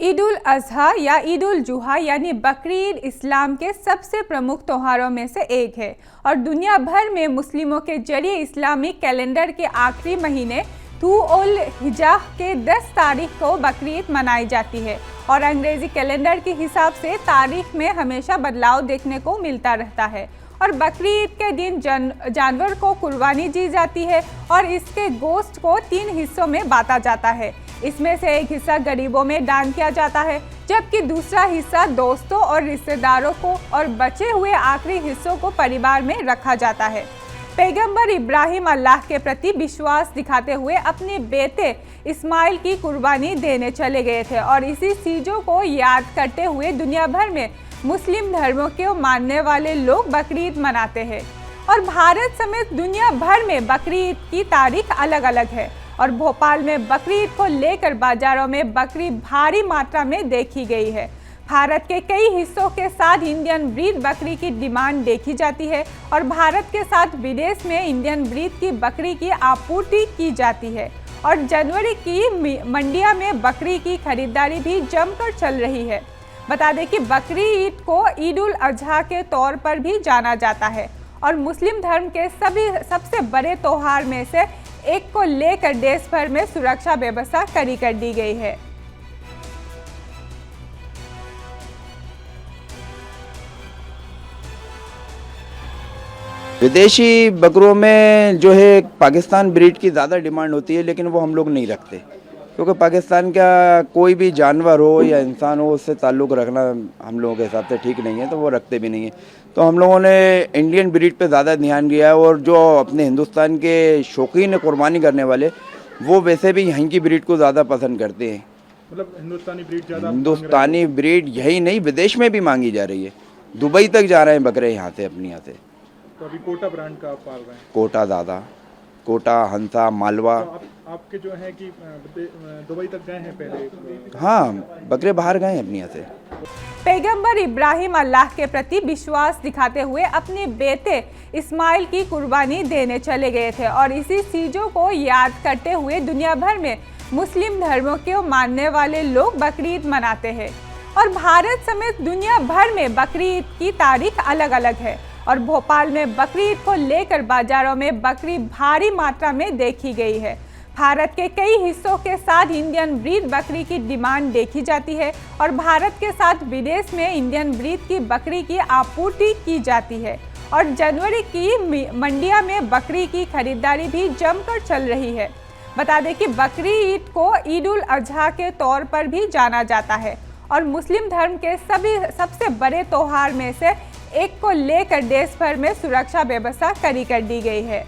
ईद उल अज़हा या ईद उल जुहा यानी बकरीद इस्लाम के सबसे प्रमुख त्योहारों में से एक है और दुनिया भर में मुस्लिमों के जरिए इस्लामिक कैलेंडर के आखिरी महीने धू उल हिज्जा के 10 तारीख को बकरीद मनाई जाती है और अंग्रेज़ी कैलेंडर के हिसाब से तारीख में हमेशा बदलाव देखने को मिलता रहता है। और बकरीद के दिन जानवर को कुर्बानी दी जाती है और इसके गोश्त को 3 हिस्सों में बांटा जाता है। इसमें से एक हिस्सा गरीबों में दान किया जाता है, जबकि दूसरा हिस्सा दोस्तों और रिश्तेदारों को और बचे हुए आखिरी हिस्सों को परिवार में रखा जाता है। पैगंबर इब्राहिम अल्लाह के प्रति विश्वास दिखाते हुए अपने बेटे इस्माइल की कुर्बानी देने चले गए थे और इसी चीज़ों को याद करते हुए दुनिया भर में मुस्लिम धर्मों के मानने वाले लोग बकरीद मनाते हैं। और भारत समेत दुनिया भर में बकरीद की तारीख अलग अलग है और भोपाल में बकरीद को लेकर बाजारों में बकरी भारी मात्रा में देखी गई है। भारत के कई हिस्सों के साथ इंडियन ब्रीड बकरी की डिमांड देखी जाती है और भारत के साथ विदेश में इंडियन ब्रीड की बकरी की आपूर्ति की जाती है और जनवरी की मंडियों में बकरी की खरीदारी भी जमकर चल रही है। बता दें कि बकरी ईद को ईद उल अज़हा के तौर पर भी जाना जाता है और मुस्लिम धर्म के सबसे बड़े त्योहार में से एक को लेकर देश भर में सुरक्षा व्यवस्था कड़ी कर दी गई है। विदेशी बकरों में जो है पाकिस्तान ब्रीड की ज़्यादा डिमांड होती है, लेकिन वो हम लोग नहीं रखते क्योंकि पाकिस्तान का कोई भी जानवर हो या इंसान हो उससे ताल्लुक़ रखना हम लोगों के हिसाब से ठीक नहीं है, तो वो रखते भी नहीं है। तो हम लोगों ने इंडियन ब्रीड पे ज़्यादा ध्यान दिया है और जो अपने हिंदुस्तान के शौकीन कुर्बानी करने वाले वो वैसे भी यहीं की ब्रीड को ज़्यादा पसंद करते हैं। मतलब हिंदुस्तानी ब्रीड ज़्यादा, हिंदुस्तानी ब्रीड यही नहीं विदेश में भी मांगी जा रही है, दुबई तक जा रहे हैं बकरे यहाँ से, अपने यहाँ से। तो अभी कोटा ब्रांड का आप पाल रहे हैं? कोटा ज़्यादा, कोटा, हंसा, मालवा। तो आपके जो है कि दुबई तक गए हैं पहले? हाँ, बकरे बाहर गए हैं अपने यहाँ से। पैगंबर इब्राहिम अल्लाह के प्रति विश्वास दिखाते हुए अपने बेटे इस्माइल की कुर्बानी देने चले गए थे और इसी चीज़ों को याद करते हुए दुनिया भर में मुस्लिम धर्मों के मानने वाले लोग बकरीद मनाते हैं। और भारत समेत दुनिया भर में बकरीद की तारीख अलग अलग है और भोपाल में बकरीद को लेकर बाजारों में बकरी भारी मात्रा में देखी गई है। भारत के कई हिस्सों के साथ इंडियन ब्रीड बकरी की डिमांड देखी जाती है और भारत के साथ विदेश में इंडियन ब्रीड की बकरी की आपूर्ति की जाती है और जनवरी की मंडियों में बकरी की खरीदारी भी जमकर चल रही है। बता दें कि बकरी ईद को ईद उल अज़हा के तौर पर भी जाना जाता है और मुस्लिम धर्म के सबसे बड़े त्योहार में से एक को लेकर देश भर में सुरक्षा व्यवस्था कड़ी कर दी गई है।